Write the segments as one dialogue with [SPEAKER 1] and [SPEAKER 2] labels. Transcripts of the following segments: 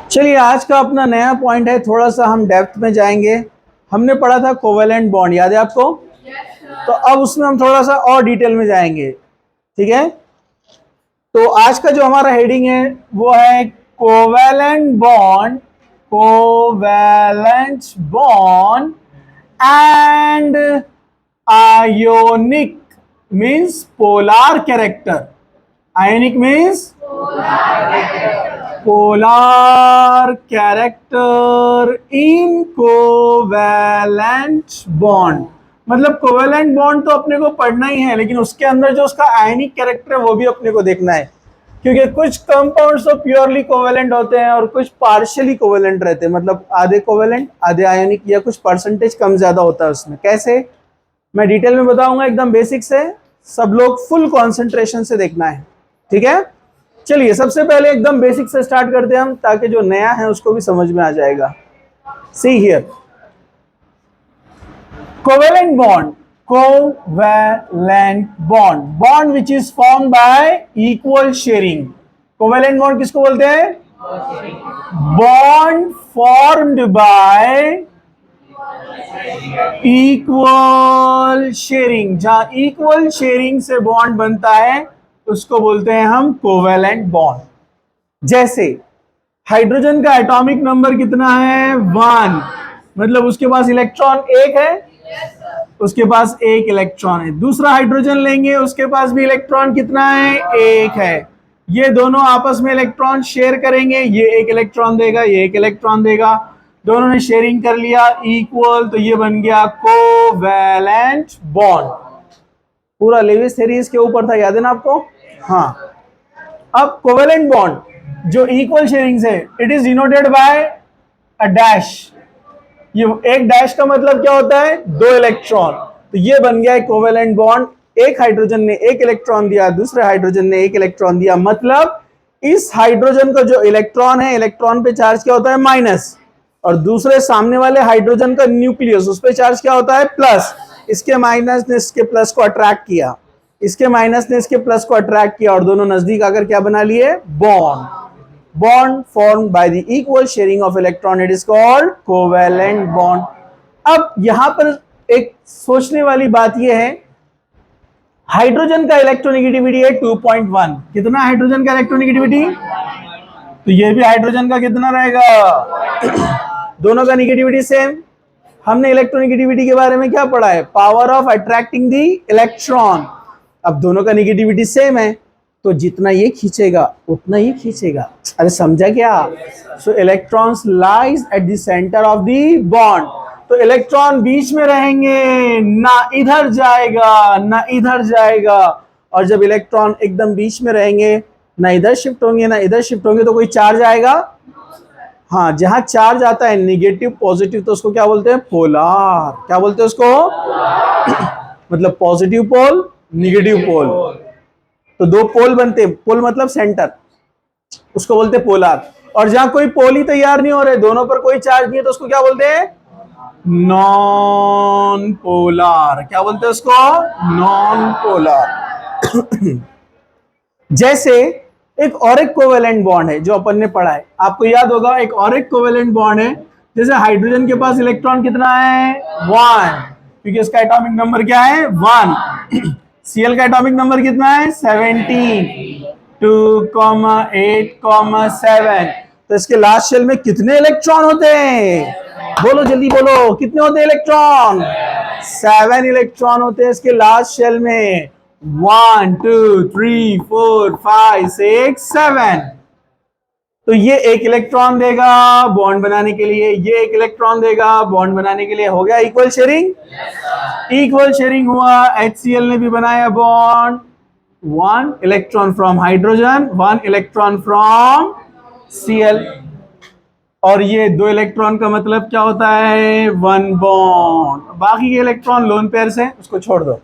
[SPEAKER 1] चलिए आज का अपना नया पॉइंट है, थोड़ा सा हम डेप्थ में जाएंगे। हमने पढ़ा था कोवेलेंट बॉन्ड, याद है आपको? तो अब उसमें हम थोड़ा सा और डिटेल में जाएंगे, ठीक है? तो आज का जो हमारा हेडिंग है वो है covalent bond, covalent bond and ionic means polar character. Ionic means polar character in covalent bond. मतलब कोवेलेंट बॉन्ड तो अपने को पढ़ना ही है, लेकिन उसके अंदर जो उसका आयनिक कैरेक्टर है वो भी अपने को देखना है, क्योंकि कुछ कंपाउंड्स तो प्योरली कोवेलेंट होते हैं और कुछ पार्शियली कोवेलेंट रहते हैं, मतलब आधे कोवेलेंट आधे आयनिक, या कुछ परसेंटेज कम ज्यादा होता है उसमें। कैसे, मैं डिटेल में बताऊंगा, एकदम बेसिक से। सब लोग फुल कॉन्सेंट्रेशन से देखना है, ठीक है? चलिए सबसे पहले एकदम बेसिक से स्टार्ट करते हैं हम, ताकि जो नया है उसको भी समझ में आ जाएगा। See here, covalent bond, covalent bond, bond which is formed by equal sharing. Covalent bond किसको बोलते हैं? Bond formed by equal sharing. जहां इक्वल शेयरिंग से बॉन्ड बनता है उसको बोलते हैं हम कोवेलेंट बॉन्ड। जैसे हाइड्रोजन का एटॉमिक नंबर कितना है? 1, मतलब उसके पास इलेक्ट्रॉन एक है, उसके पास एक इलेक्ट्रॉन है। दूसरा हाइड्रोजन लेंगे, उसके पास भी इलेक्ट्रॉन कितना है? एक है। ये दोनों आपस में इलेक्ट्रॉन शेयर करेंगे, ये एक इलेक्ट्रॉन देगा, ये एक इलेक्ट्रॉन देगा, दोनों ने शेयरिंग कर लिया इक्वल, तो ये बन गया कोवेलेंट बॉन्ड। पूरा लेविस थ्योरी इसके ऊपर था, याद है ना आपको? हाँ। अब कोवेलेंट बॉन्ड जो इक्वल शेयरिंग से, it is denoted by a dash. ये एक डैश का मतलब क्या होता है? 2 इलेक्ट्रॉन। तो ये बन गया है कोवेलेंट बॉन्ड। एक हाइड्रोजन ने एक इलेक्ट्रॉन दिया, दूसरे हाइड्रोजन ने एक इलेक्ट्रॉन दिया, मतलब इस हाइड्रोजन का जो इलेक्ट्रॉन है, इलेक्ट्रॉन पे चार्ज क्या होता है? माइनस। और दूसरे सामने वाले हाइड्रोजन का न्यूक्लियस, उस पे चार्ज क्या होता है? प्लस। इसके माइनस ने इसके प्लस को अट्रैक्ट किया, इसके माइनस ने इसके प्लस को अट्रैक्ट किया, और दोनों नजदीक आकर क्या बना लिए? Bond. Bond formed by the equal sharing of electron, it is called covalent bond. अब यहां पर एक सोचने वाली बात यह है, हाइड्रोजन का इलेक्ट्रोनेगेटिविटी है 2.1। कितना हाइड्रोजन का इलेक्ट्रोनेगेटिविटी? तो ये भी हाइड्रोजन का कितना रहेगा? दोनों का निगेटिविटी सेम। हमने इलेक्ट्रोनेगेटिविटी के बारे में क्या पढ़ा है? Power of attracting the electron. अब दोनों का निगेटिविटी सेम है, तो जितना ये खींचेगा उतना ये खींचेगा। अरे समझा क्या? सो electrons lies at the centre of the bond. तो इलेक्ट्रॉन बीच में रहेंगे, ना इधर जाएगा ना इधर जाएगा। और जब इलेक्ट्रॉन एकदम बीच में रहेंगे, ना इधर शिफ्ट होंगे ना इधर शिफ्ट होंगे, तो कोई चार्ज आएगा? हाँ, जहां चार्ज आता है नेगेटिव पॉजिटिव, तो उसको क्या बोलते हैं? पोलार। क्या बोलते हैं उसको? मतलब पॉजिटिव पोल नेगेटिव पोल। तो 2 पोल बनते हैं, पोल मतलब सेंटर, उसको बोलते हैं पोलार। और जहां कोई पोल ही तैयार नहीं हो रहे, दोनों पर कोई चार्ज नहीं है, तो उसको क्या बोलते हैं? Non polar. क्या बोलते हैं उसको? Non polar. जैसे एक और एक कोवेलेंट बॉन्ड है जो अपन ने पढ़ा है, आपको याद होगा, एक और एक कोवेलेंट बॉन्ड है। जैसे हाइड्रोजन के पास इलेक्ट्रॉन कितना है? 1, क्योंकि उसका एटॉमिक नंबर क्या है? 1। Cl का एटॉमिक नंबर कितना है? 17, 2,8,7। तो इसके लास्ट शेल में कितने इलेक्ट्रॉन होते हैं? बोलो जल्दी बोलो, कितने होते हैं इलेक्ट्रॉन? 7 इलेक्ट्रॉन होते हैं इसके लास्ट शेल में। 1, 2, 3, 4, 5, 6, 7। तो ये एक इलेक्ट्रॉन देगा बॉन्ड बनाने के लिए, ये एक इलेक्ट्रॉन देगा बॉन्ड बनाने के लिए। हो गया इक्वल शेयरिंग? इक्वल शेयरिंग हुआ। HCl ने भी बनाया bond, 1 electron from hydrogen, 1 electron from Cl। और ये 2 इलेक्ट्रॉन का मतलब क्या होता है? 1 बॉन्ड। बाकी के इलेक्ट्रॉन लोन पेयर से, उसको छोड़ दो।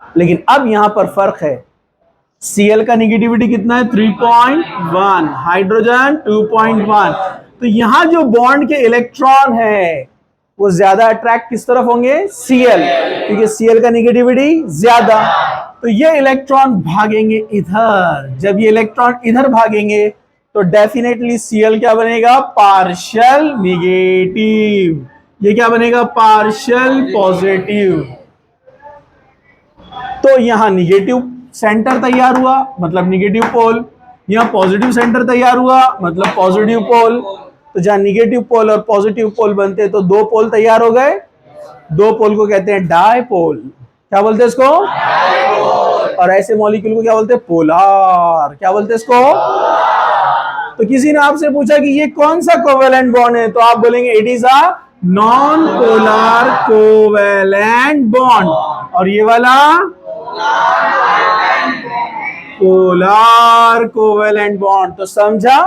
[SPEAKER 1] लेकिन अब यहां पर फर्क है, Cl का निगेटिविटी कितना है? 3.1, हाइड्रोजन 2.1। तो यहां जो बॉन्ड के इलेक्ट्रॉन है वो ज्यादा अट्रैक्ट किस तरफ होंगे? Cl, क्योंकि Cl का निगेटिविटी ज्यादा। तो ये इलेक्ट्रॉन भागेंगे इधर। जब ये इलेक्ट्रॉन इधर भागेंगे तो डेफिनेटली Cl क्या बनेगा, पार्शियल निगेटिव। ये क्या बनेगा, पार्शियल पॉजिटिव। तो यहां निगेटिव सेंटर तैयार हुआ, मतलब निगेटिव पोल। यहां पॉजिटिव सेंटर तैयार हुआ, मतलब पॉजिटिव पोल। तो जहां निगेटिव पोल और पॉजिटिव पोल बनते हैं तो दो पोल तैयार हो गए। दो पोल को कहते हैं डायपोल। क्या बोलते हैं इसको, डायपोल। और ऐसे मॉलिक्यूल को क्या बोलते हैं, पोलार। क्या बोलते हैं इसको। तो किसी ने आपसे पूछा कि ये कौन सा कोवेलेंट बॉन्ड है, तो आप बोलेंगे it is a non polar covalent bond. और ये वाला पोलर कोवेलेंट बॉन्ड। तो समझा,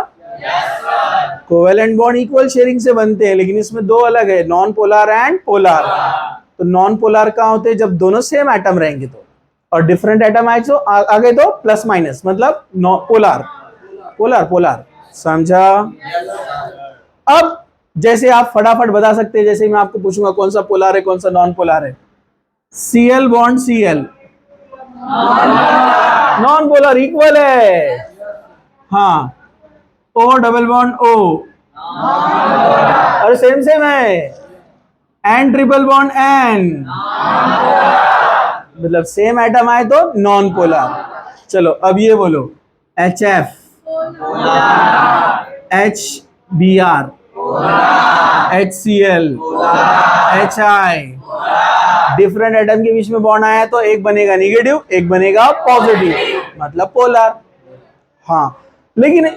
[SPEAKER 1] कोवेलेंट बॉन्ड इक्वल शेयरिंग से बनते हैं, लेकिन इसमें दो अलग है, नॉन पोलर एंड पोलर। तो नॉन पोलर कहाँ होते हैं, जब दोनों सेम एटम रहेंगे तो, और डिफरेंट एटम आए तो आगे तो प्लस माइनस, मतलब पोलर पोलर पोलर। समझा। अब जैसे आप फटाफट बता सकते हैं, जैसे मैं आपको पूछूंगा कौन सा पोलर है कौन सा नॉन पोलर है। Cl bond Cl non polar equal है। हाँ, O डबल बॉन्ड O, अरे सेम सेम है। N ट्रिपल बॉन्ड N, मतलब सेम एटम आए तो नॉन पोलर। चलो अब ये बोलो, HF, HBr, HCl, HI, different atom के बीच में बॉन्ड आया तो एक बनेगा निगेटिव, एक बनेगा पॉजिटिव, मतलब पोलर। हाँ, लेकिन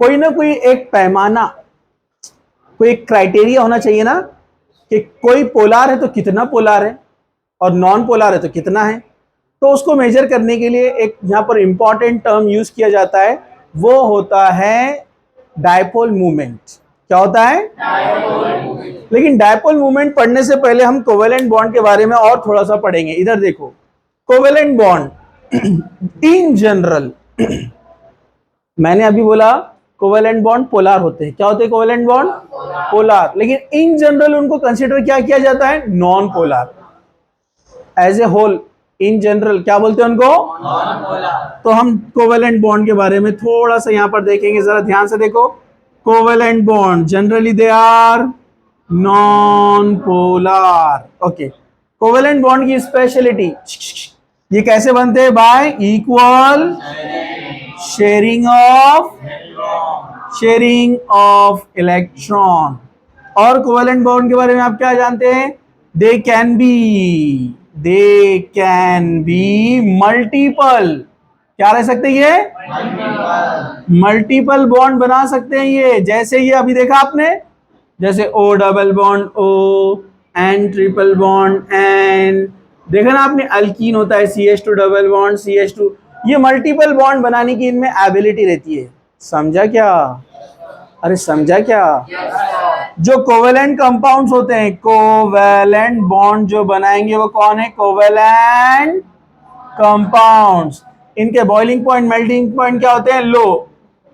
[SPEAKER 1] कोई ना कोई एक पैमाना, कोई एक क्राइटेरिया होना चाहिए ना, कि कोई पोलर है तो कितना पोलर है और नॉन पोलर है तो कितना है। तो उसको मेजर करने के लिए एक यहां पर इंपॉर्टेंट टर्म यूज किया जाता है, वो होता है डायपोल मूवमेंट। क्या होता है, डायपोल मूवमेंट। लेकिन डायपोल मूवमेंट पढ़ने से पहले हम कोवेलेंट बॉन्ड के बारे में और थोड़ा सा पढ़ेंगे। इधर देखो, कोवेलेंट बॉन्ड इन जनरल मैंने अभी बोला कोवेलेंट बॉन्ड पोलर होते हैं। क्या होते हैं कोवेलेंट बॉन्ड, पोलर। लेकिन इन जनरल उनको कंसीडर क्या किया जाता है, non polar. As a whole in general क्या बोलते हैं उनको, नॉन पोलर। तो हम कोवेलेंट बॉन्ड के बारे में थोड़ा सा यहां पर देखेंगे, जरा ध्यान से देखो। Covalent bond generally they are non polar. Okay, covalent bond की स्पेशलिटी, ये कैसे बनते हैं, by equal sharing of electron. और कोवेलेंट बॉन्ड के बारे में आप क्या जानते हैं, दे कैन बी मल्टीपल। क्या रह सकते हैं ये, मल्टीपल बॉन्ड बना सकते हैं ये। जैसे ये अभी देखा आपने, जैसे O double bond O, N triple bond N, देखा ना आपने, अल्कीन होता है CH2 डबल बॉन्ड CH2। ये मल्टीपल बॉन्ड बनाने की इनमें एबिलिटी रहती है। समझा क्या, अरे समझा क्या। जो कोवेलेंट कंपाउंड्स होते हैं, कोवेलेंट बॉन्ड जो बनाएंगे वो कौन है, कोवेलेंट कंपाउंड्स। इनके बॉइलिंग पॉइंट, मेल्टिंग पॉइंट क्या होते हैं,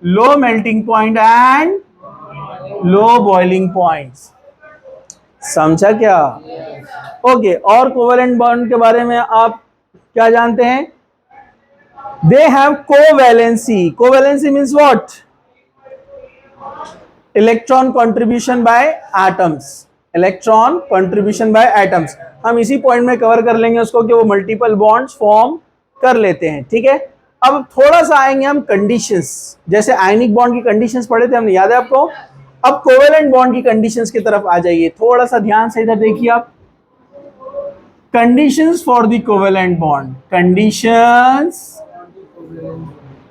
[SPEAKER 1] low melting point and low boiling points. समझा क्या। ओके, और कोवेलेंट बॉन्ड के बारे में आप क्या जानते हैं, they have covalency. Covalency means what, electron contribution by atoms. Electron contribution by atoms हम इसी पॉइंट में कवर कर लेंगे उसको, कि वो मल्टीपल बॉन्ड्स फॉर्म कर लेते हैं। ठीक है, अब थोड़ा सा आएंगे हम कंडीशंस, जैसे आयनिक बॉन्ड की कंडीशंस पढ़े थे हमने, याद है आपको। अब कोवेलेंट बॉन्ड की कंडीशंस की तरफ आ जाइए, थोड़ा सा ध्यान से इधर देखिए आप। Conditions for the covalent bond, conditions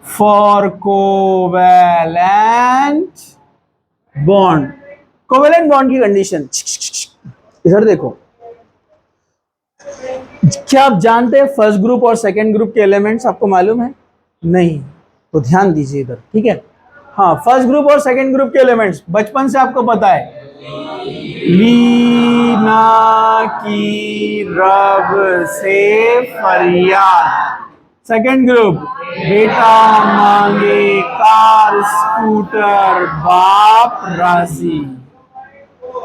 [SPEAKER 1] for covalent bond. Covalent bond की कंडीशन, इधर देखो। क्या आप जानते हैं फर्स्ट ग्रुप और सेकंड ग्रुप के एलिमेंट्स आपको मालूम है, नहीं तो ध्यान दीजिए इधर, ठीक है। हाँ, फर्स्ट ग्रुप और सेकंड ग्रुप के एलिमेंट्स बचपन से आपको पता है, लीना की रब से फरियाद। सेकंड ग्रुप, बेटा मांगे कार स्कूटर बाप राशि।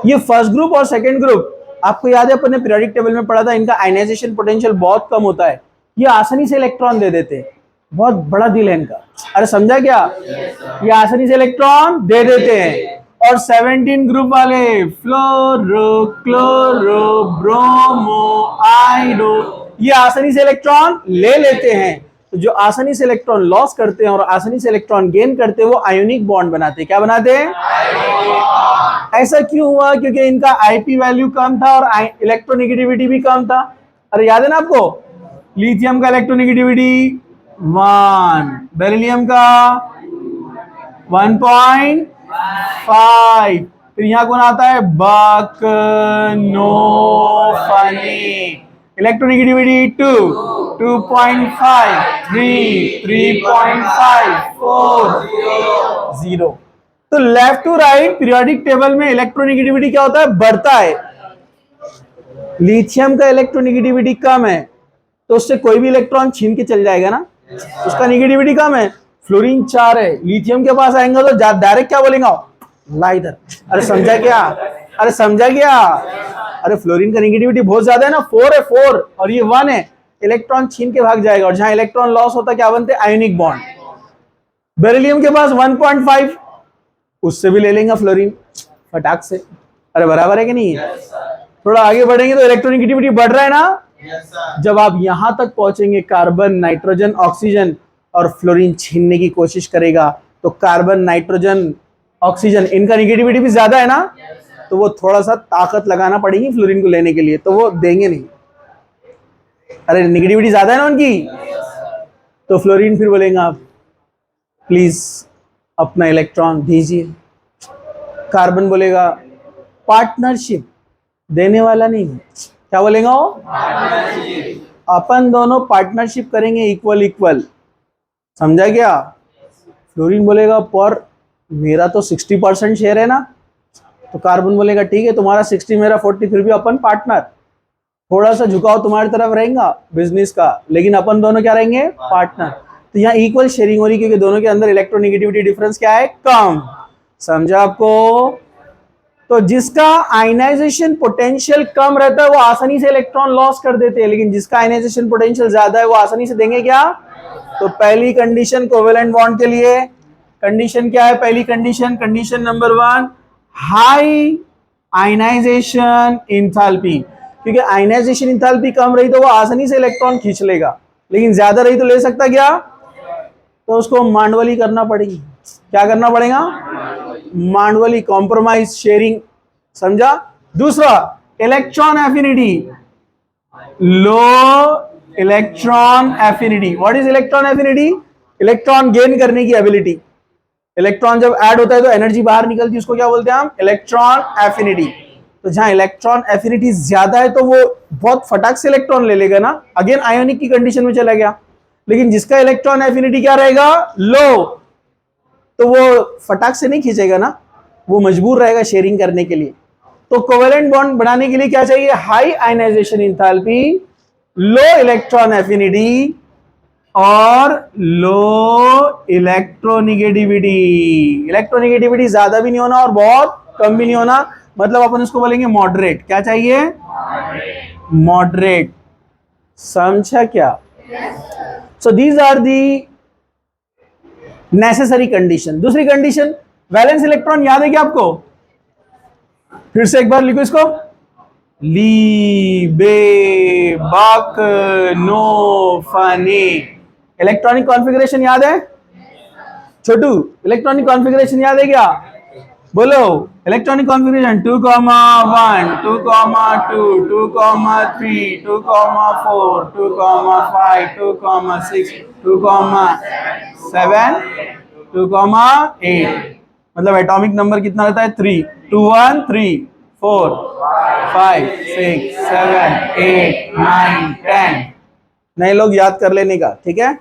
[SPEAKER 1] ये फर्स्ट ग्रुप और सेकंड ग्रुप आपको याद है, अपन ने पीरियोडिक टेबल में पढ़ा था, इनका आयनाइजेशन पोटेंशियल बहुत कम होता है, ये आसानी से इलेक्ट्रॉन दे देते हैं, बहुत बड़ा दिल है इनका, अरे समझा क्या? ये आसानी से इलेक्ट्रॉन दे देते हैं। और 17 ग्रुप वाले फ्लोरो, क्लोरो, ब्रोमो, आइडो, ये आसानी से इलेक्ट्रॉन ले लेते हैं। तो जो आसानी से इलेक्ट्रॉन लॉस करते हैं और आसानी से इलेक्ट्रॉन गेन करते हैं वो आयोनिक बॉन्ड बनाते हैं। क्या बनाते हैं? ऐसा क्यों हुआ? क्योंकि इनका आईपी वैल्यू कम था और इलेक्ट्रोनेगेटिविटी भी कम था। अरे याद है ना आपको? लिथियम का इलेक्ट्रोनेगेटिविटी 1, बेरिलियम का 1.5, फिर यहां कौन आता है? बकनोफनी। इलेक्ट्रोनेगेटिविटी 2, 2.5, 3, 3.5, 4, 0। तो left to right periodic table में इलेक्ट्रोनेगेटिविटी क्या होता है? बढ़ता है। लिथियम का इलेक्ट्रोनेगेटिविटी कम है तो उससे कोई भी इलेक्ट्रॉन छीन के चल जाएगा ना, उसका नेगेटिविटी कम है। फ्लोरीन 4 है, लिथियम के पास आएंगे तो डायरेक्ट क्या बोलेगा? ला इधर। अरे समझा क्या? अरे समझा क्या? अरे फ्लोरीन का नेगेटिविटी बहुत ज्यादा है ना, 4 है, 4 और ये 1 है, इलेक्ट्रॉन छीन के भाग जाएगा। और जहां इलेक्ट्रॉन लॉस होता है क्या बनते हैं? Ionic bond. बेरिलियम के पास 1.5, उससे भी ले लेंगे फ्लोरीन फटाक से। अरे बराबर है कि नहीं? थोड़ा आगे बढ़ेंगे तो इलेक्ट्रोनेगेटिविटी बढ़ रहा है ना। जब आप यहां तक पहुंचेंगे, कार्बन, नाइट्रोजन, ऑक्सीजन और फ्लोरीन छीनने की कोशिश करेगा तो कार्बन, नाइट्रोजन, ऑक्सीजन इनका नेगेटिविटी भी ज्यादा है ना, तो वो थोड़ा सा ताकत लगाना पड़ेगी फ्लोरीन को लेने के लिए, तो वो देंगे नहीं। अरे नेगेटिविटी ज्यादा है ना उनकी, तो फ्लोरीन फिर बोलेंगे आप प्लीज अपना इलेक्ट्रॉन दीजिए। कार्बन बोलेगा पार्टनरशिप, देने वाला नहीं। क्या बोलेगा वो? अपन दोनों पार्टनरशिप करेंगे इक्वल इक्वल। समझा क्या? फ्लोरीन बोलेगा पर मेरा तो 60% शेयर है ना, तो कार्बन बोलेगा ठीक है तुम्हारा 60 मेरा 40, फिर भी अपन पार्टनर। थोड़ा सा झुकाव तुम्हारी तरफ रहेगा बिजनेस का, लेकिन अपन दोनों क्या रहेंगे? पार्टनर। तो यहाँ इक्वल शेयरिंग हो रही क्योंकि दोनों के अंदर इलेक्ट्रोनेगेटिविटी डिफरेंस क्या है? कम। समझा आपको? तो जिसका आयनाइजेशन पोटेंशियल कम रहता है वो आसानी से इलेक्ट्रॉन लॉस कर देते हैं, लेकिन जिसका आयनाइजेशन पोटेंशियल ज्यादा है वो आसानी से देंगे क्या? तो पहली कंडीशन कोवेलेंट बॉन्ड के लिए कंडीशन क्या है? पहली condition, condition number 1, high ionization enthalpy. क्योंकि आयनाइजेशन इंथैल्पी कम रही तो वो आसानी से इलेक्ट्रॉन खींच लेगा, लेकिन ज्यादा रही तो ले सकता क्या? तो उसको मांडवली करना पड़ेगी। क्या करना पड़ेगा? मांडवली, कॉम्प्रोमाइज, शेयरिंग। समझा? दूसरा, electron affinity, low electron affinity. What is electron affinity? Electron gain करने की एबिलिटी। इलेक्ट्रॉन जब ऐड होता है तो एनर्जी बाहर निकलती है, उसको क्या बोलते हैं हम? Electron affinity. तो जहां इलेक्ट्रॉन एफिनिटी ज्यादा है तो वो बहुत फटाक से इलेक्ट्रॉन ले लेगा ना, अगेन आयोनिक की कंडीशन में चला गया। लेकिन जिसका इलेक्ट्रॉन एफिनिटी क्या रहेगा? लो, तो वो फटाक से नहीं खींचेगा ना, वो मजबूर रहेगा शेयरिंग करने के लिए। तो कोवेलेंट बॉन्ड बनाने के लिए क्या चाहिए? High ionization enthalpy, low electron affinity और लो इलेक्ट्रोनेगेटिविटी। इलेक्ट्रोनेगेटिविटी ज्यादा भी नहीं होना और बहुत कम भी नहीं होना, मतलब अपन इसको बोलेंगे मॉडरेट। क्या चाहिए? मॉडरेट। समझा क्या? So these are the necessary condition. दूसरी कंडीशन, वैलेंस इलेक्ट्रॉन याद है क्या आपको? फिर से एक बार लिखो इसको, ली बे बक नो फनी। इलेक्ट्रॉनिक कॉन्फ़िगरेशन याद है? छोटू, इलेक्ट्रॉनिक कॉन्फ़िगरेशन याद है क्या? बोलो, इलेक्ट्रॉनिक कॉन्फ़िगरेशन 2,1, 2,2, 2,3, 2,4, 2,5, 2,6, 2,7, 2,8। मतलब एटॉमिक नंबर कितना रहता है? 3, 2, 1, 3, 4, 5, 6, 7, 8, 9, 10। नए लोग याद कर लेने का, ठीक है?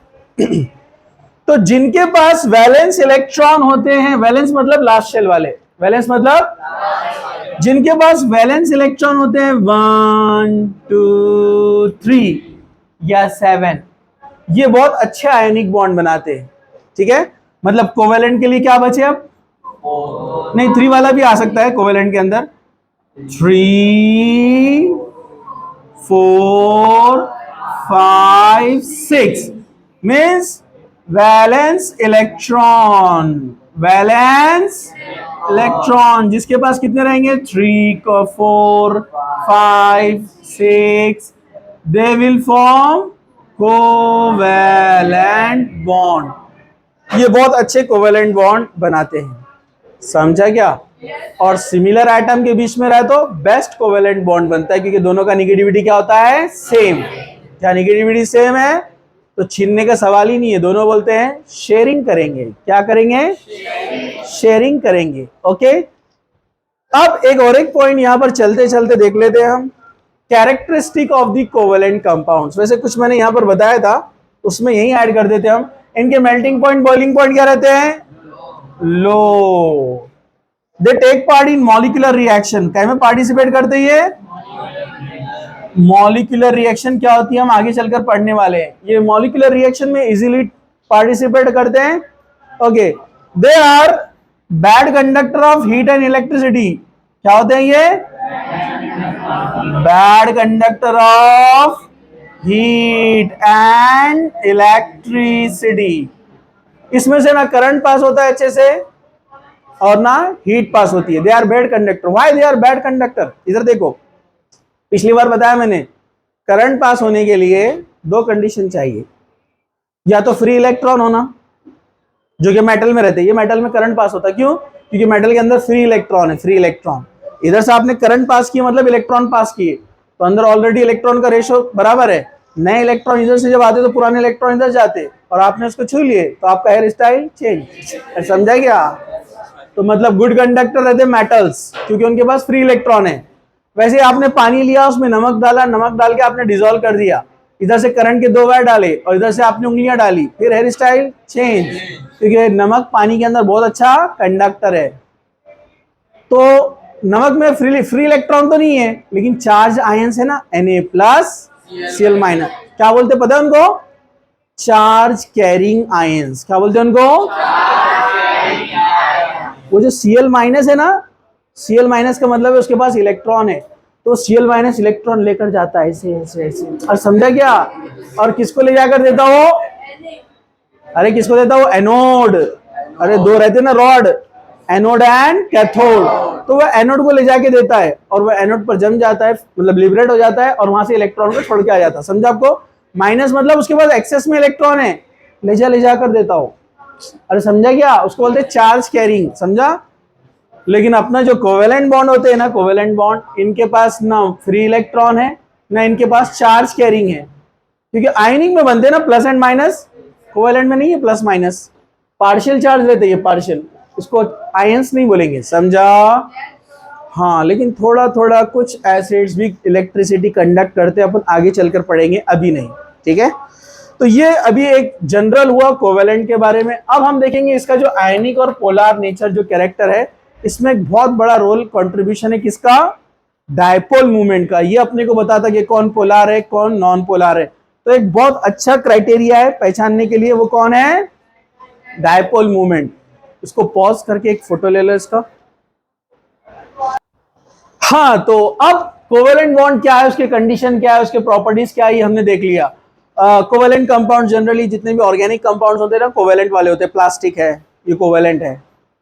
[SPEAKER 1] तो जिनके पास वैलेंस इलेक्ट्रॉन होते हैं, वैलेंस मतलब लास्ट शेल वाले, वैलेंस मतलब जिनके पास वैलेंस इलेक्ट्रॉन होते हैं 1, 2, 3 या 7, ये बहुत अच्छे आयनिक बॉन्ड बनाते हैं। ठीक है? मतलब कोवेलेंट के लिए क्या बचे अब? नहीं, 3 वाला भी आ सकता है कोवेलेंट के अंदर। 3, 4, 5, 6 means valence electron, valence electron जिसके पास कितने रहेंगे 3 4 5 6, they will form covalent bond. ये बहुत अच्छे कोवैलेंट बॉन्ड बनाते हैं, समझा क्या? और सिमिलर एटम के बीच में रहे तो बेस्ट कोवैलेंट बॉन्ड बनता है, क्योंकि दोनों का निगेटिविटी क्या होता है? सेम। क्या निगेटिविटी सेम है? तो छीनने का सवाल ही नहीं है, दोनों बोलते हैं शेयरिंग करेंगे। क्या करेंगे? शेयरिंग करेंगे। ओके, अब एक पॉइंट यहां पर चलते चलते देख लेते हैं हम, characteristic of the covalent compounds. वैसे कुछ मैंने यहां पर बताया था, उसमें यही ऐड कर देते हम। इनके मेल्टिंग पॉइंट, बॉइलिंग पॉइंट क्या रहते हैं? लो। They take part in molecular reaction, क्या में पार्टिसिपेट करते हैं? मॉलिक्यूलर रिएक्शन क्या होती है हम आगे चलकर पढ़ने वाले हैं। ये मॉलिक्यूलर रिएक्शन में इजीली पार्टिसिपेट करते हैं। Okay, they are bad conductor of heat and electricity. क्या होते हैं ये? Bad conductor of heat and electricity. इसमें से ना करंट पास होता है अच्छे से और ना हीट पास होती है। They are bad conductor. Why they are bad conductor? इधर देखो, पिछली बार बताया मैंने, करंट पास होने के लिए दो कंडीशन चाहिए, या तो फ्री इलेक्ट्रॉन होना, जो कि मेटल में रहते हैं। ये मेटल में करंट पास होता है, क्यों? क्योंकि मेटल के अंदर फ्री इलेक्ट्रॉन है, फ्री इलेक्ट्रॉन। इधर से आपने करंट पास किया मतलब इलेक्ट्रॉन पास किए, तो अंदर ऑलरेडी इलेक्ट्रॉन का रेशो बराबर है। नए इलेक्ट्रॉन इधर से जब आते तो पुराने इलेक्ट्रॉन इधर जाते, और आपने उसको छू लिए तो आपका हेयर स्टाइल चेंज। समझा क्या? तो मतलब गुड कंडक्टर रहते मेटल्स, क्योंकि उनके पास फ्री इलेक्ट्रॉन है। वैसे आपने पानी लिया, उसमें नमक डाला, नमक डाल के आपने डिसॉल्व कर दिया, इधर से करंट के 2 वायर डाले और इधर से आपने उंगलियां डाली, फिर हेयर स्टाइल चेंज, क्योंकि नमक पानी के अंदर बहुत अच्छा कंडक्टर है। तो नमक में फ्री इलेक्ट्रॉन तो नहीं है, लेकिन चार्ज आयंस है ना, Na+Cl-। क्या बोलते पता है उनको? Charge carrying ions. क्या बोलते हैं उनको? वो जो Cl- है ना, Cl- का मतलब है उसके पास इलेक्ट्रॉन है, तो Cl- इलेक्ट्रॉन लेकर जाता है ऐसे ऐसे ऐसे। और समझा क्या? और किसको ले जाकर देता हो? अरे किसको देता हो? एनोड। अरे दो रहते ना रॉड, एनोड एंड कैथोड। तो वह एनोड को ले जाके देता है, और वह एनोड पर जम जाता है, मतलब लिबरेट हो जाता है, और वहां से इलेक्ट्रॉन को छोड़ के आ जाता है। समझा आपको? माइनस मतलब उसके पास एक्सेस में इलेक्ट्रॉन है, ले जाकर देता हो। अरे समझा क्या? उसको बोलते हैं चार्ज कैरिंग। समझा? लेकिन अपना जो कोवेलेंट बॉन्ड होते हैं ना, कोवेलेंट बॉन्ड, इनके पास ना फ्री इलेक्ट्रॉन है ना इनके पास चार्ज कैरिंग है, क्योंकि आयनिक में बनते हैं ना प्लस एंड माइनस, कोवेलेंट में नहीं है प्लस माइनस, पार्शियल चार्ज लेते हैं, पार्शियल। इसको आयंस नहीं बोलेंगे। समझा? हाँ, लेकिन थोड़ा थोड़ा कुछ एसिड्स भी इलेक्ट्रिसिटी कंडक्ट करते हैं, अपन आगे चलकर पढ़ेंगे, अभी नहीं। ठीक है? तो ये अभी एक जनरल हुआ कोवेलेंट के बारे में। अब हम देखेंगे इसका जो आयनिक और पोलार नेचर जो कैरेक्टर है, इसमें एक बहुत बड़ा रोल कंट्रीब्यूशन है किसका? डायपोल मूवमेंट का। ये अपने को बताता कि कौन पोलार है कौन नॉन पोलार है। तो एक बहुत अच्छा क्राइटेरिया है पहचानने के लिए, वो कौन है? Dipole movement. इसको पॉज करके एक फोटो ले लो इसका। हाँ, तो अब कोवेलेंट बॉन्ड क्या है, उसके कंडीशन क्या है, उसके प्रॉपर्टीज क्या है, ये हमने देख लिया। कोवेलेंट कंपाउंड जनरली जितने भी ऑर्गेनिक कंपाउंड्स होते हैं ना, कोवेलेंट वाले होते हैं। प्लास्टिक है, ये कोवेलेंट है।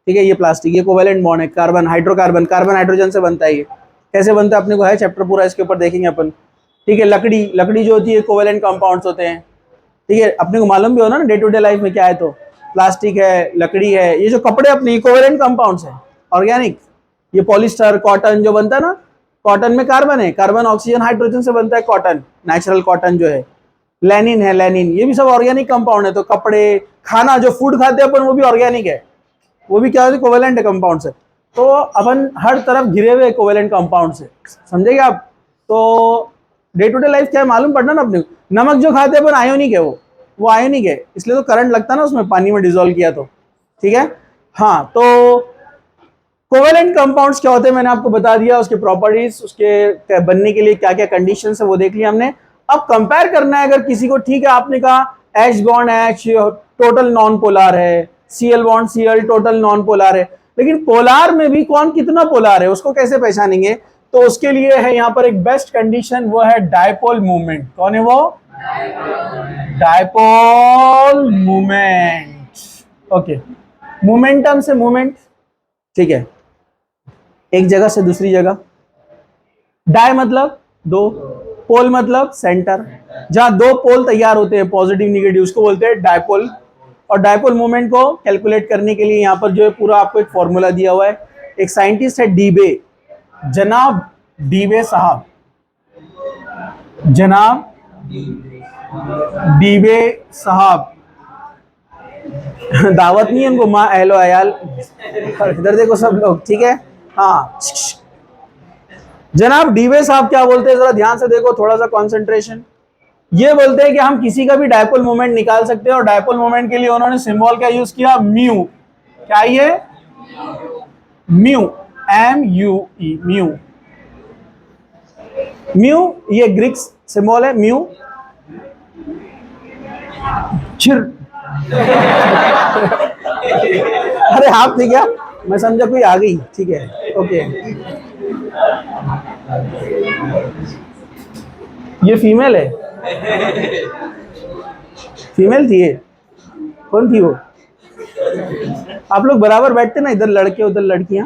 [SPEAKER 1] ठीक है, ये प्लास्टिक, ये कोवेलेंट बॉन्ड है। कार्बन हाइड्रोकार्बन, कार्बन हाइड्रोजन से बनता है। ये कैसे बनता है अपने को है चैप्टर पूरा, इसके ऊपर देखेंगे अपन। ठीक है, लकड़ी जो होती है कोवेलेंट कंपाउंड्स होते हैं। ठीक है, अपने को मालूम भी हो ना डे टू डे लाइफ में क्या है, तो प्लास्टिक है, लकड़ी है। ये जो कपड़े अपने कोवेलेंट कंपाउंड्स हैं ऑर्गेनिक। ये पॉलिस्टर, कॉटन जो बनता है ना, कॉटन में कार्बन है, कार्बन ऑक्सीजन हाइड्रोजन से बनता है कॉटन, नेचुरल कॉटन जो है। लेनिन है, लेनिन, ये भी सब ऑर्गेनिक कंपाउंड है। तो कपड़े, खाना जो फूड खाते हैं अपन, वो भी ऑर्गेनिक है, वो भी क्या है? कोवेलेंट कंपाउंड से। तो अपन हर तरफ घिरे हुए कोवेलेंट कंपाउंड से। समझेंगे आप? तो डे टू डे लाइफ क्या है मालूम पड़ना ना अपने को। नमक जो खाते हैं अपन आयोनिक है, वो आयोनिक है, इसलिए तो करंट लगता है ना उसमें, पानी में डिसॉल्व किया तो। ठीक है? हाँ, तो कोवेलेंट कंपाउंड्स क्या होते हैं मैंने आपको बता दिया, उसके प्रॉपर्टीज, उसके बनने के लिए क्या क्या कंडीशंस है वो देख लिया हमने। अब कंपेयर करना है अगर किसी को। ठीक है, आपने कहा H bond H total non polar है, Cl bond Cl total non polar है, लेकिन पोलार में भी कौन कितना पोलार है उसको कैसे पहचानेंगे? तो उसके लिए है यहाँ पर एक बेस्ट कंडीशन, वो है डायपोल मूवमेंट। कौन है वो? Dipole moment. ओके, मोमेंटम से मूवमेंट, ठीक है, एक जगह से दूसरी जगह। डाय मतलब दो, पोल मतलब सेंटर, जहां दो पोल तैयार होते हैं पॉजिटिव निगेटिव, उसको बोलते हैं डायपोल। और डायपोल मोमेंट को कैलकुलेट करने के लिए यहाँ पर जो है पूरा आपको एक फॉर्मूला दिया हुआ है। एक साइंटिस्ट है डीबे, जनाब डीबे साहब, जनाब डीबे साहब, दावत नहीं है उनको, माँ एलो अयाल, इधर देखो सब लोग, ठीक है। हाँ, जनाब डीवे साहब क्या बोलते हैं, जरा ध्यान से देखो, थोड़ा सा कंसंट्रेशन। ये बोलते हैं कि हम किसी का भी डायपोल मोमेंट निकाल सकते हैं, और डायपोल मोमेंट के लिए उन्होंने सिंबल क्या यूज किया, म्यू। क्या ये, म्यू, MUE, म्यू। म्यू ये ग्रीक सिंबल है, म्यू। चिर अरे आप थी क्या, मैं समझा कोई आ गई, ठीक है, ओके। ये फीमेल है, फीमेल थी ये, कौन थी वो? आप लोग बराबर बैठते ना, इधर लड़के उधर लड़कियां,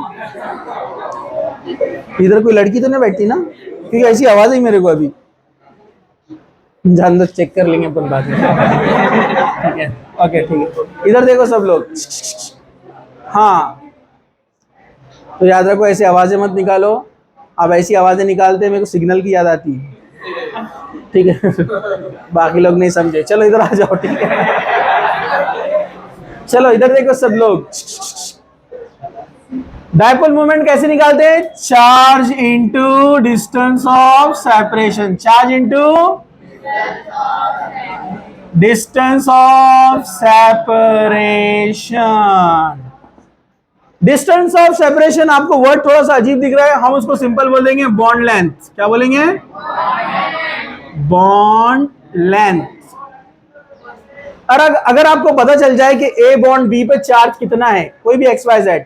[SPEAKER 1] इधर कोई लड़की तो नहीं बैठती ना, क्योंकि ऐसी आवाज है मेरे को अभी। जान दो, चेक कर लेंगे अपन बाद में, ठीक है, ओके, ठीक है। इधर देखो सब लोग, हाँ, तो याद रखो ऐसी आवाजें मत निकालो। आप ऐसी आवाजें निकालते हैं मेरे को सिग्नल की याद आती है, ठीक है। बाकी लोग नहीं समझे, चलो इधर आ जाओ, ठीक है। चलो इधर देखो सब लोग, डायपोल मोमेंट कैसे निकालते हैं, charge into distance of separation, charge into distance of separation. Distance of separation, आपको वर्ड थोड़ा सा अजीब दिख रहा है, हम उसको सिंपल बोलेंगे बॉन्ड लेंथ। क्या बोलेंगे, बॉन्ड लेंथ। और अगर आपको पता चल जाए कि ए बॉन्ड बी पे चार्ज कितना है, कोई भी XYZ,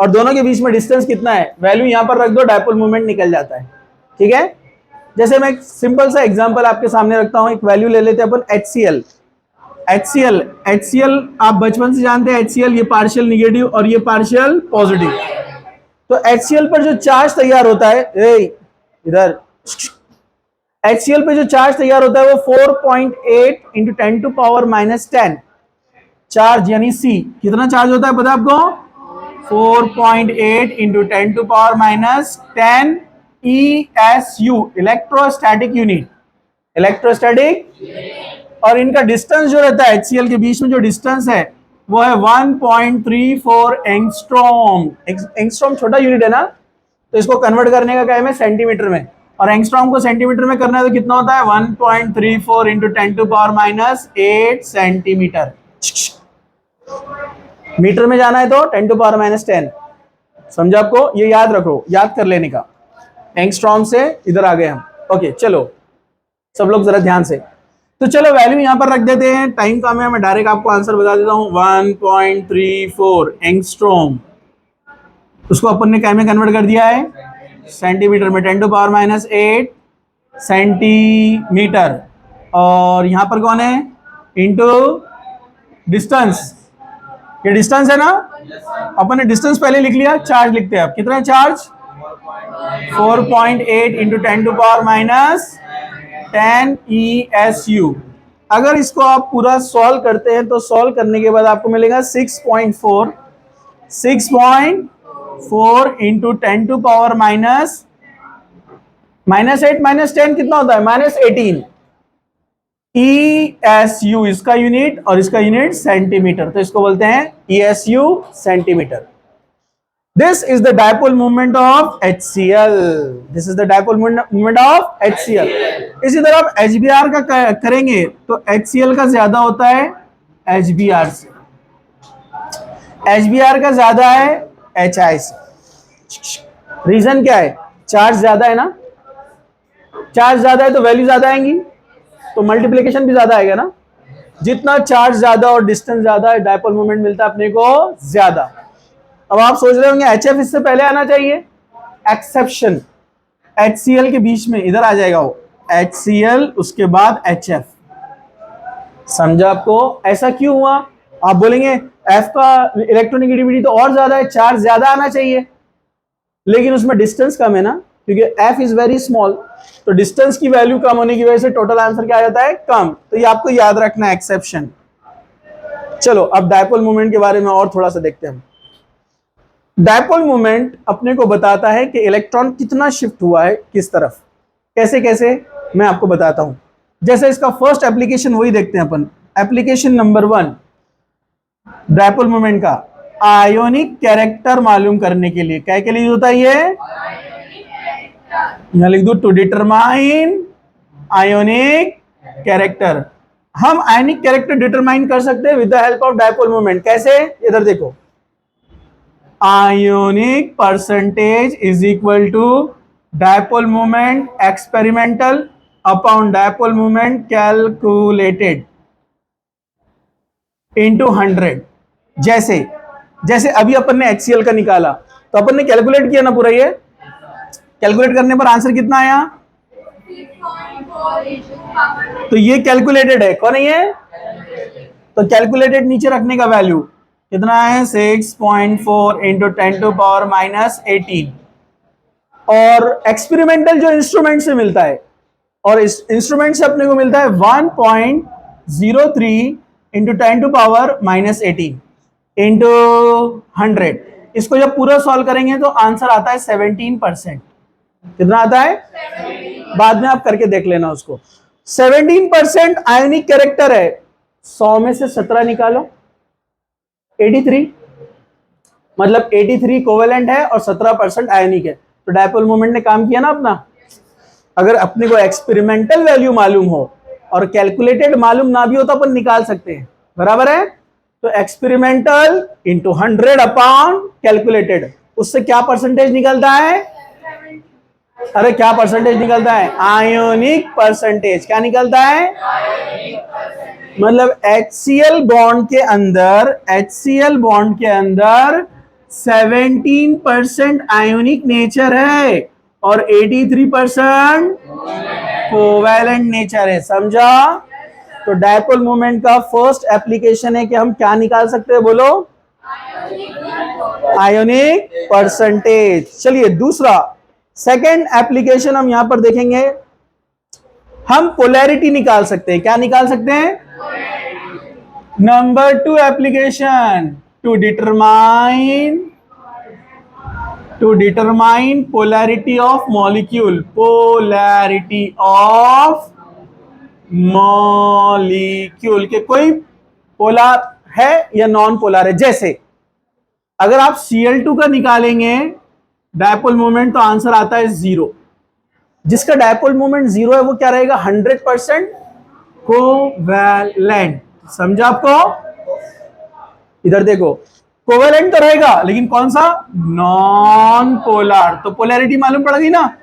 [SPEAKER 1] और दोनों के बीच में डिस्टेंस कितना है, वैल्यू यहां पर रख दो, डायपोल मोमेंट निकल जाता है, ठीक है। जैसे मैं एक सिंपल सा एग्जांपल आपके सामने रखता हूं, एक वैल्यू ले लेते हैं अपन HCl। HCl आप बचपन से जानते हैं, HCl ये पार्शियल निगेटिव और ये पार्शियल पॉजिटिव। तो HCl पर जो चार्ज तैयार होता है, इधर HCl पे जो चार्ज तैयार होता है वो 4.8 इंटू 10 टू पावर -10 चार्ज, यानी C कितना चार्ज होता है पता है आपको, 4.8 into 10 to power -10 ESU, electrostatic unit, electrostatic. और इनका डिस्टेंस जो रहता है HCl के बीच में जो डिस्टेंस है वो है 1.34 एंगस्ट्रॉम। एंगस्ट्रॉम छोटा यूनिट है ना, तो इसको कन्वर्ट करने का क्या है सेंटीमीटर में, और एंगस्ट्रॉम को सेंटीमीटर में करना है तो कितना होता है 1.34 into 10 to power -8 centimetre. Metre में जाना है तो 10 टू पावर -10, समझा आपको, ये याद रखो, याद कर लेने का। एंगस्ट्रॉम से इधर आ गए हम, ओके। चलो सब लोग जरा ध्यान से, तो चलो वैल्यू यहां पर रख देते हैं, टाइम कम है, मैं डायरेक्ट आपको आंसर बता देता हूं, 1.34 एंगस्ट्रॉम। उसको अपन ने क्या में कन्वर्ट कर दिया है, सेंटीमीटर में, 10 टू पावर -8 सेंटीमीटर। और यहां पर कौन है, इनटू डिस्टेंस, ये डिस्टेंस है ना, अपन ने डिस्टेंस पहले लिख लिया, चार्ज लिखते हैं अब, कितना है charge, 4.8 into 10 to power -10 ESU। अगर इसको आप पूरा सॉल्व करते हैं तो सॉल्व करने के बाद आपको मिलेगा 6.4 इंटू 10 टू पावर -8 -10 कितना होता है, -18 ESU इसका यूनिट, और इसका यूनिट सेंटीमीटर, तो इसको बोलते हैं ESU centimetre. This is the dipole moment of HCl. This is the dipole moment of HCl. इसी तरह आप HBr का करेंगे तो HCl का ज्यादा होता है HBr से, HBr का ज्यादा है HI से। रीजन क्या है, चार्ज ज्यादा है ना, चार्ज ज्यादा है तो वैल्यू ज्यादा आएंगी, तो मल्टीप्लीकेशन भी ज्यादा आएगा ना। जितना चार्ज ज्यादा और डिस्टेंस ज्यादा है, डायपोल मोमेंट मिलता है अपने को ज्यादा। अब आप सोच रहे होंगे HF इससे पहले आना चाहिए, एक्सेप्शन, HCl के बीच में इधर आ जाएगा वो, HCl, उसके बाद HF। समझा आपको? ऐसा क्यों हुआ? आप बोलेंगे F का इलेक्ट्रोनेगेटिविटी तो और ज्यादा है, चार्ज ज्यादा आना चाहिए, लेकिन उसमें डिस्टेंस कम है ना, क्योंकि F इज वेरी स्मॉल, तो डिस्टेंस की वैल्यू कम होने की वजह से टोटल आंसर क्या आ जाता है? कम। तो ये आपको याद रखना है, एक्सेप्शन। चलो अब डायपोल मोमेंट के बारे में और थोड़ा सा देखते हैं। डायपोल मोमेंट अपने को बताता है कि इलेक्ट्रॉन कितना शिफ्ट हुआ है किस तरफ। कैसे कैसे मैं आपको बताता हूं। जैसे इसका फर्स्ट एप्लीकेशन वही देखते हैं अपन। एप्लीकेशन नंबर 1 डायपोल मोमेंट का आयोनिक कैरेक्टर मालूम करने के लिए। क्या के लिए होता है ये? यहां लिख दो, टू डिटरमाइन आयोनिक कैरेक्टर। हम आयोनिक कैरेक्टर डिटरमाइन कर सकते हैं with the help of dipole moment. कैसे? इधर देखो, ionic percentage is equal to dipole moment experimental upon dipole moment calculated into 100। जैसे जैसे अभी अपन ने HCl का निकाला, तो अपन ने कैलकुलेट किया ना पूरा। ये कैलकुलेट करने पर आंसर कितना आया? तो ये कैलकुलेटेड है, कौन है ये? तो कैलकुलेटेड नीचे रखने का वैल्यू कितना है? 6.4 इंटू 10⁻⁻18। और एक्सपेरिमेंटल जो इंस्ट्रूमेंट से मिलता है, और इस इंस्ट्रूमेंट से अपने को मिलता है 1.03 इंटू 10⁻⁻18 इंटू 100। इसको जब पूरा सॉल्व करेंगे तो आंसर आता है 17%। कितना आता है? बाद में आप करके देख लेना उसको। 17% आयोनिक कैरेक्टर है। 100 में से 17 निकालो, 83, मतलब 83 कोवेलेंट है और 17% आयोनिक है। तो डायपोल मोमेंट ने काम किया ना अपना। अगर अपने को एक्सपेरिमेंटल वैल्यू मालूम हो और कैलकुलेटेड मालूम ना भी हो तो अपन निकाल सकते हैं, बराबर है? तो एक्सपेरिमेंटल इंटू 100 अपॉन कैलकुलेटेड, उससे क्या परसेंटेज निकलता है? अरे क्या परसेंटेज निकलता है? Ionic percentage. क्या निकलता है? मतलब HCl बॉन्ड के अंदर 17% आयोनिक नेचर है और 83% कोवैलेंट नेचर है। समझा? तो डायपोल मोमेंट का फर्स्ट एप्लीकेशन है कि हम क्या निकाल सकते हैं? बोलो, आयोनिक परसेंटेज। चलिए दूसरा, सेकेंड एप्लीकेशन हम यहां पर देखेंगे। हम पोलैरिटी निकाल सकते हैं। क्या निकाल सकते हैं? Number 2 application, to determine polarity of molecule. Polarity of molecule के कोई पोलर है या नॉन पोलर है। जैसे अगर आप Cl2 का निकालेंगे डायपोल मोमेंट तो आंसर आता है 0। जिसका डायपोल मोमेंट 0 है वो क्या रहेगा? 100% कोवैलेंट। समझा आपको? इधर देखो, कोवैलेंट तो रहेगा लेकिन कौन सा? Non polar. तो पोलैरिटी मालूम पड़ गई ना।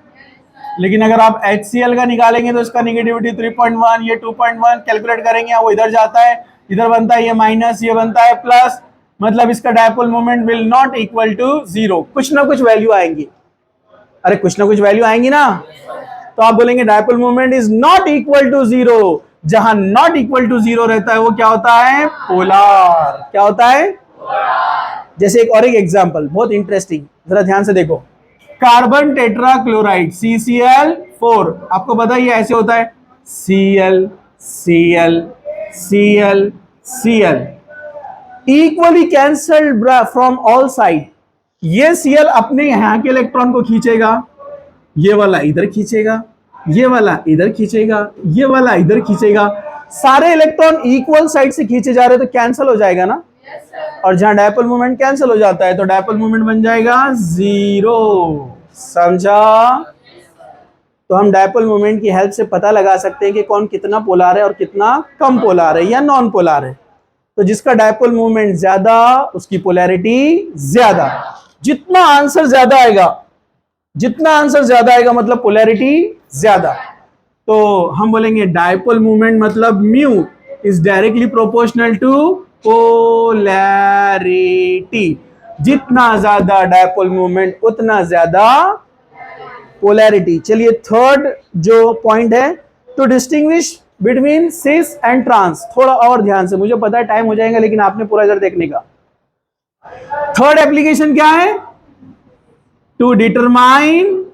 [SPEAKER 1] लेकिन अगर आप HCl का निकालेंगे तो इसका नेगेटिविटी 3.1, ये 2.1, कैलकुलेट करेंगे वो इधर जाता है, इधर बनता है ये माइनस, ये बनता है प्लस, मतलब इसका dipole moment will not equal to 0। कुछ ना कुछ वैल्यू आएंगी। अरे कुछ ना कुछ वैल्यू आएंगी ना, तो आप बोलेंगे dipole moment is not equal to 0। जहां नॉट इक्वल टू 0 रहता है वो क्या होता है? पोलर। क्या होता है? जैसे एक और एक एग्जांपल बहुत इंटरेस्टिंग, जरा ध्यान से देखो। कार्बन टेट्रा क्लोराइड CCl4, आपको पता ही ऐसे होता है, Cl Cl Cl Cl equally cancelled from all side. ये Cl अपने यहां के इलेक्ट्रॉन को खींचेगा, ये वाला इधर खींचेगा, ये वाला इधर खींचेगा, ये वाला इधर खींचेगा। सारे इलेक्ट्रॉन इक्वल साइड से खींचे जा रहे तो कैंसिल हो जाएगा ना। और जहां डायपोल मोमेंट कैंसिल हो जाता है तो डायपोल मोमेंट बन जाएगा 0। समझा? तो हम डायपोल मोमेंट की हेल्प से पता लगा सकते हैं कि कौन कितना पोलर है और कितना कम पोलर है या नॉन पोलर है। तो जिसका डायपोल मोमेंट ज्यादा उसकी पोलैरिटी ज्यादा। जितना आंसर ज्यादा आएगा मतलब पोलैरिटी ज्यादा। तो हम बोलेंगे डायपोल मोमेंट मतलब mu is directly proportional to polarity. जितना ज्यादा डायपोल मोमेंट उतना ज्यादा पोलैरिटी। चलिए थर्ड जो पॉइंट है, to distinguish between cis and trans. थोड़ा और ध्यान से, मुझे पता है टाइम हो जाएगा लेकिन आपने पूरा इधर देखने का। थर्ड एप्लीकेशन क्या है? To determine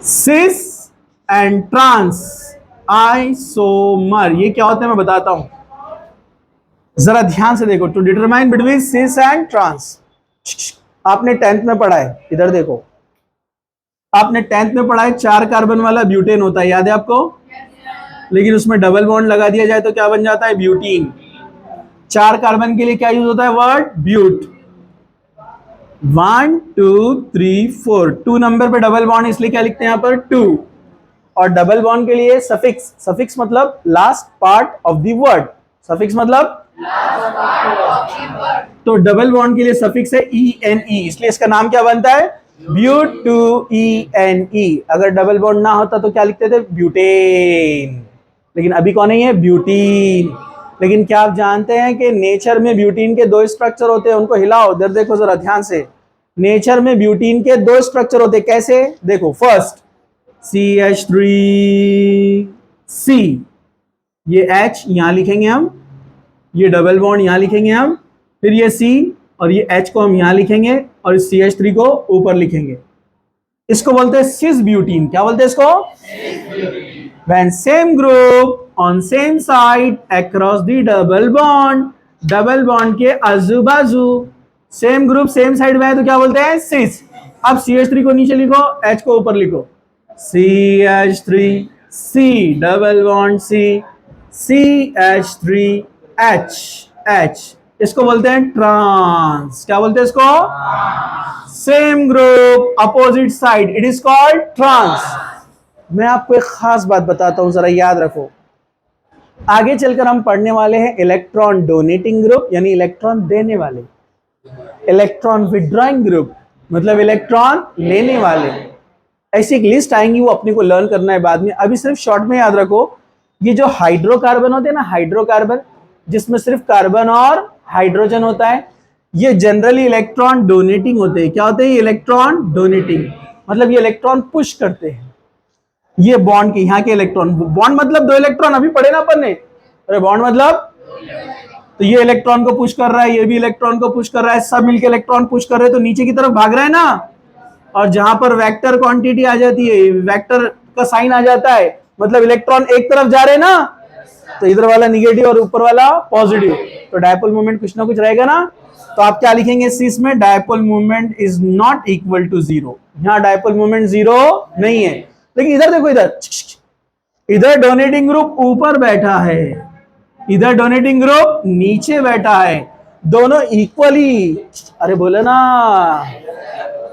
[SPEAKER 1] cis and trans isomer. ये क्या होता है मैं बताता हूं, जरा ध्यान से देखो। To determine between cis and trans, आपने 10th में पढ़ा है, इधर देखो। आपने 10th में पढ़ा है 4 कार्बन वाला ब्यूटेन होता है, याद है आपको? लेकिन उसमें डबल बॉन्ड लगा दिया जाए तो क्या बन जाता है? ब्यूटीन। 4 कार्बन के लिए क्या यूज होता है? Word but. 1 2 3 4, 2 नंबर पे डबल बॉन्ड, इसलिए क्या लिखते हैं यहां पर? 2। और डबल बॉन्ड के लिए सफिक्स, सफिक्स मतलब last part of the word, suffix मतलब तो डबल बॉन्ड के लिए सफिक्स है ENE, इसलिए इसका नाम क्या बनता है? But 2 ENE। अगर डबल बॉन्ड ना होता तो क्या लिखते थे? ब्यूटेन। लेकिन अभी कौन नहीं है? ब्यूटीन। लेकिन क्या आप जानते हैं कि नेचर में ब्यूटीन के 2 स्ट्रक्चर होते हैं? उनको हिलाओ, इधर देखो जरा ध्यान से। नेचर में ब्यूटीन के 2 स्ट्रक्चर होते हैं, कैसे? देखो, फर्स्ट CH3C, ये H यहां लिखेंगे हम, ये डबल बॉन्ड यहां लिखेंगे हम, फिर ये C और ये H को हम यहां लिखेंगे और इस CH3 को ऊपर लिखेंगे। इसको बोलते हैं सिस ब्यूटीन। क्या बोलते हैं इसको? When same group on same side across the double bond, double bond के आजू बाजू सेम ग्रुप सेम साइड में है तो क्या बोलते हैं? सिस। अब CH3 को नीचे लिखो, H को ऊपर लिखो। CH3C double bond C, CH3H, H, इसको बोलते हैं ट्रांस। क्या बोलते हैं इसको? Same group opposite side, it is called trans. मैं आपको एक खास बात बताता हूं, जरा याद रखो। आगे चलकर हम पढ़ने वाले हैं इलेक्ट्रॉन डोनेटिंग ग्रुप, यानी इलेक्ट्रॉन देने वाले, इलेक्ट्रॉन विड्रॉइंग ग्रुप मतलब इलेक्ट्रॉन लेने वाले। ऐसी एक लिस्ट आएंगी, वो अपने को लर्न करना है बाद में। अभी सिर्फ शॉर्ट में याद रखो, ये जो हाइड्रोकार्बन होते हैं ना, हाइड्रोकार्बन जिसमें सिर्फ कार्बन और हाइड्रोजन होता है, ये जनरली इलेक्ट्रॉन डोनेटिंग होते हैं। क्या होते हैं? इलेक्ट्रॉन डोनेटिंग मतलब ये इलेक्ट्रॉन पुश करते हैं। ये बॉन्ड के यहाँ के इलेक्ट्रॉन, बॉन्ड मतलब 2 इलेक्ट्रॉन, अभी पढ़े ना अपन ने। अरे बॉन्ड मतलब, तो ये इलेक्ट्रॉन को पुश कर रहा है, ये भी इलेक्ट्रॉन को पुश कर रहा है, सब मिलके इलेक्ट्रॉन पुश कर रहे हैं तो नीचे की तरफ भाग रहा है ना। और जहां पर वेक्टर क्वांटिटी आ जाती है, वेक्टर का साइन आ जाता है, मतलब इलेक्ट्रॉन एक तरफ जा रहे हैं ना, तो इधर वाला निगेटिव और ऊपर वाला पॉजिटिव, तो डायपोल मूवमेंट कुछ ना कुछ रहेगा ना। तो आप क्या लिखेंगे सिस में? Dipole movement is not equal to 0। यहां डायपोल मूवमेंट 0 नहीं है। लेकिन इधर देखो, इधर डोनेटिंग ग्रुप ऊपर बैठा है, इधर डोनेटिंग ग्रुप नीचे बैठा है, दोनों इक्वली, अरे बोले ना,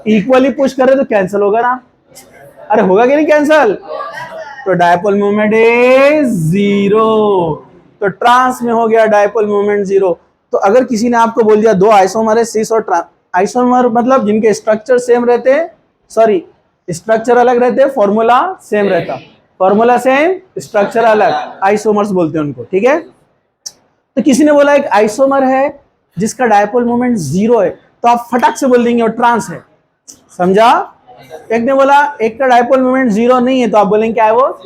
[SPEAKER 1] इक्वली पुश करे तो कैंसिल होगा ना। अरे होगा कि नहीं कैंसिल? तो डायपोल मूवमेंट इज 0। तो ट्रांस में हो गया डायपोल मूवमेंट 0। तो अगर किसी ने आपको बोल दिया 2 आइसोमर है, सिस और ट्रांस, आइसोमर मतलब जिनके स्ट्रक्चर सेम रहते हैं, सॉरी स्ट्रक्चर अलग रहते हैं, फॉर्मूला सेम रहता, फॉर्मूला सेम स्ट्रक्चर अलग, आइसोमर्स बोलते हैं उनको, ठीक है। तो किसी ने बोला एक आइसोमर है जिसका डायपोल मोमेंट 0 है, तो आप फटाक से बोल देंगे वो ट्रांस है, समझा। एक ने बोला एक का डायपोल मोमेंट 0 नहीं है, तो आप बोलेंगे क्या है वो?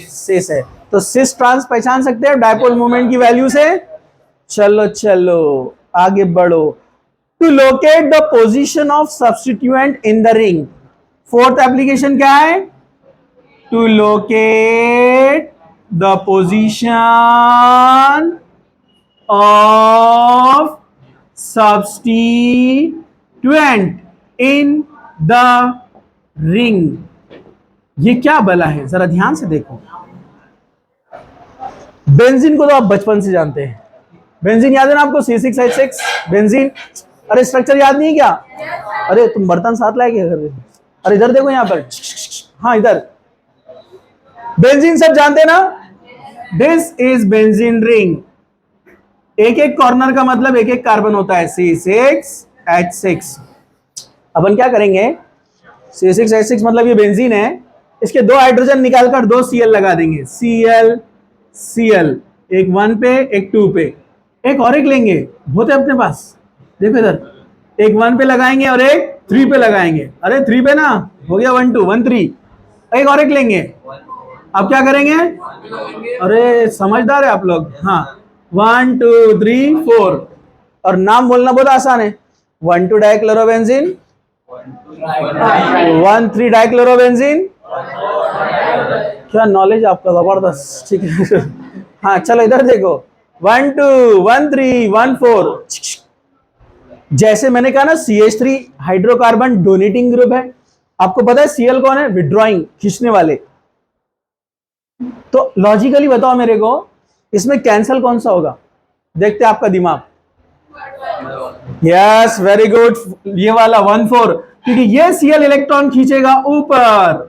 [SPEAKER 1] सिस है। तो सिस ट्रांस पहचान सकते हैं डायपोल मोमेंट की वैल्यू से। चलो चलो आगे बढ़ो। To locate the position of substituent in the ring, fourth application क्या है? To locate the position of substituent in the ring. ये क्या बला है, जरा ध्यान से देखो। बेंजीन को तो आप बचपन से जानते हैं, बेंजीन याद है ना आपको? C6H6 benzene. अरे स्ट्रक्चर याद नहीं है क्या? अरे तुम बर्तन साथ लाए क्या? अरे इधर देखो यहां पर, हाँ इधर, बेंजीन सब जानते हैं ना। This is benzene ring. एक एक कॉर्नर का मतलब एक एक कार्बन होता है, C6H6। अपन क्या करेंगे, C6H6 मतलब ये बेंजीन है, इसके 2 हाइड्रोजन निकालकर 2 Cl लगा देंगे, Cl Cl, एक 1 पे एक 2 पे, एक और एक लेंगे, होते अपने पास, देखो इधर, एक 1 पे लगाएंगे और एक 3 पे लगाएंगे। अरे 3 पे ना, हो गया 1 2 1 3। एक और एक लेंगे। अब क्या करेंगे? अरे समझदार है आप लोग। हाँ 1 2 3 4 और नाम बोलना बहुत आसान है। 1 2 डाइक्लोरोबेंजीन, 1 3 डाइक्लोरोबेंजीन। क्या नॉलेज आपका, जबरदस्त। ठीक है हाँ चलो इधर देखो 1 2 1 3 1 4। जैसे मैंने कहा ना CH3 हाइड्रोकार्बन डोनेटिंग ग्रुप है। आपको पता है Cl कौन है? विड्रॉइंग, खींचने वाले। तो लॉजिकली बताओ मेरे को, इसमें कैंसल कौन सा होगा? देखते हैं आपका दिमाग। यस वेरी गुड, ये वाला 1 4, क्योंकि ये Cl इलेक्ट्रॉन खींचेगा ऊपर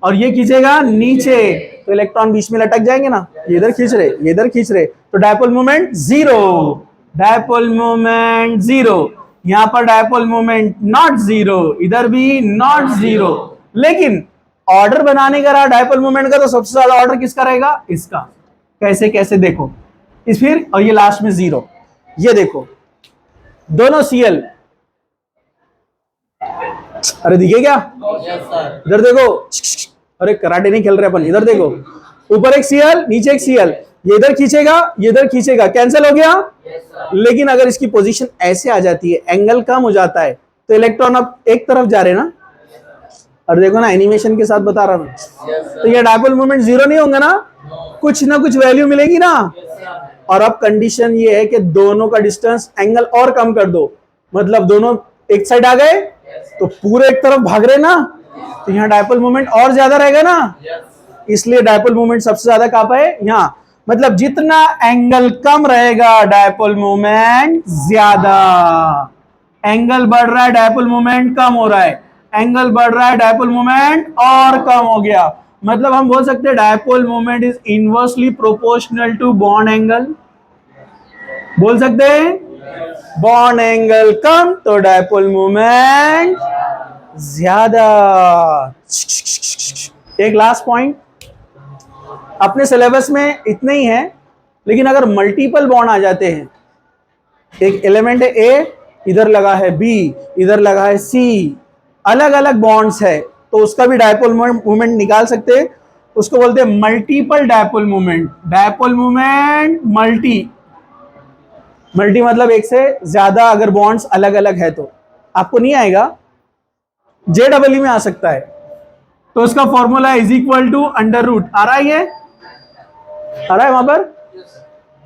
[SPEAKER 1] और ये खींचेगा नीचे, तो इलेक्ट्रॉन बीच में लटक जाएंगे ना। ये इधर खींच रहे, ये इधर खींच रहे, तो dipole moment zero, dipole moment zero. यहां पर डायपोल मोमेंट नॉट जीरो, इधर भी नॉट जीरो। लेकिन ऑर्डर बनाने का रहा डायपोल मोमेंट का, तो सबसे ज्यादा ऑर्डर किसका रहेगा? इसका। कैसे कैसे देखो इस फिर, और ये लास्ट में जीरो। ये देखो दोनों Cl, अरे दिखे क्या? इधर देखो, अरे कराटे नहीं खेल रहे अपन। इधर देखो, ऊपर एक Cl, नीचे एक Cl, ये इधर खींचेगा, ये इधर खींचेगा, कैंसिल हो गया। लेकिन अगर इसकी पोजीशन ऐसे आ जाती है, एंगल कम हो जाता है, तो इलेक्ट्रॉन अब एक तरफ जा रहे ना। और देखो ना, एनिमेशन के साथ बता रहा हूं। तो ये डायपोल मोमेंट जीरो नहीं होंगे ना, कुछ ना कुछ वैल्यू मिलेगी ना। और अब कंडीशन ये है कि दोनों का डिस्टेंस, एंगल और कम कर दो, मतलब दोनों एक साइड आ गए तो पूरे एक तरफ भाग रहे ना, तो यहाँ डायपोल मोमेंट और ज्यादा रहेगा ना। इसलिए डायपोल मोमेंट सबसे ज्यादा कहां पे है? यहाँ। मतलब जितना एंगल कम रहेगा डायपोल मोमेंट ज्यादा। एंगल बढ़ रहा है, डायपोल मोमेंट कम हो रहा है। एंगल बढ़ रहा है, डायपोल मोमेंट और कम हो गया। मतलब हम बोल सकते हैं dipole moment is inversely proportional to bond angle. बोल सकते हैं बॉन्ड एंगल कम तो डायपोल मोमेंट ज्यादा। एक लास्ट पॉइंट, अपने सिलेबस में इतने ही है, लेकिन अगर मल्टीपल बॉन्ड आ जाते हैं, एक एलिमेंट है A, इधर लगा है B, इधर लगा है C, अलग अलग बॉन्ड्स है, तो उसका भी डायपोल मोमेंट निकाल सकते हैं। उसको बोलते हैं multiple dipole moment. Dipole moment multi, multi मतलब एक से ज्यादा अगर बॉन्ड्स अलग अलग है तो। आपको नहीं आएगा, JEE में आ सकता है। तो उसका formula is equal to under root, आ रहा है ये, आ रहा है वहां पर।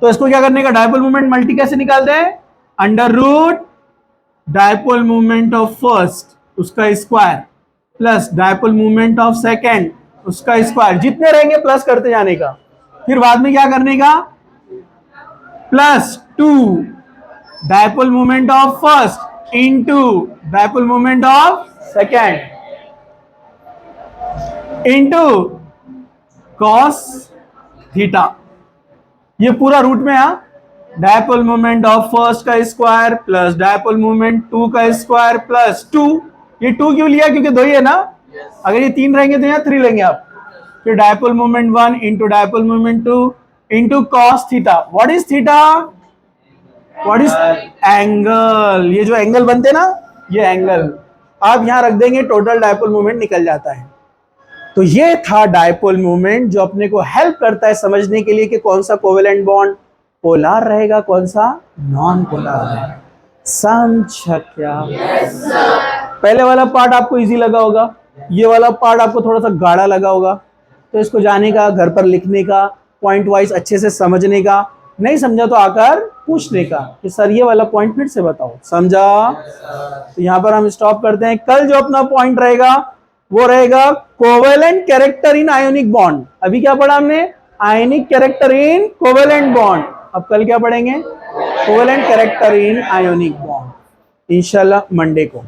[SPEAKER 1] तो इसको क्या करने का, डायपोल मोमेंट मल्टी कैसे निकालते हैं? Under root dipole moment of first उसका square plus dipole moment of second उसका स्क्वायर, जितने रहेंगे प्लस करते जाने का। फिर बाद में क्या करने का, plus 2 dipole moment of first into dipole moment of second into cos theta. ये पूरा रूट में आ, डायपोल मोमेंट ऑफ फर्स्ट का स्क्वायर प्लस डायपोल मोमेंट 2 का स्क्वायर प्लस 2। ये 2 क्यों लिया? क्योंकि 2 ही है ना। अगर ये 3 रहेंगे तो यहाँ 3 लेंगे आप। फिर dipole moment 1 into dipole moment 2 into cos theta. What is theta? What is angle. ये जो एंगल बनते ना, ये एंगल आप यहां रख देंगे, टोटल डायपोल मोमेंट निकल जाता है। तो ये था डायपोल मोमेंट, जो अपने को हेल्प करता है समझने के लिए कि कौन सा कोवेलेंट बॉन्ड पोलर रहेगा, कौन सा नॉन पोलर रहेगा। समझ क्या? पहले वाला पार्ट आपको इजी लगा होगा, ये वाला पार्ट आपको थोड़ा सा गाढ़ा लगा होगा। तो इसको जाने का, घर पर लिखने का, पॉइंट वाइज अच्छे से समझने का, नहीं समझा तो आकर पूछने का कि सर ये वाला पॉइंट फिर से बताओ, समझा? तो यहाँ पर हम स्टॉप करते हैं। कल जो अपना पॉइंट रहेगा वो रहेगा covalent character in ionic bond. अभी क्या पढ़ा हमने? Ionic character in covalent bond. अब कल क्या पढ़ेंगे? Covalent character in ionic bond, इंशाल्लाह मंडे को।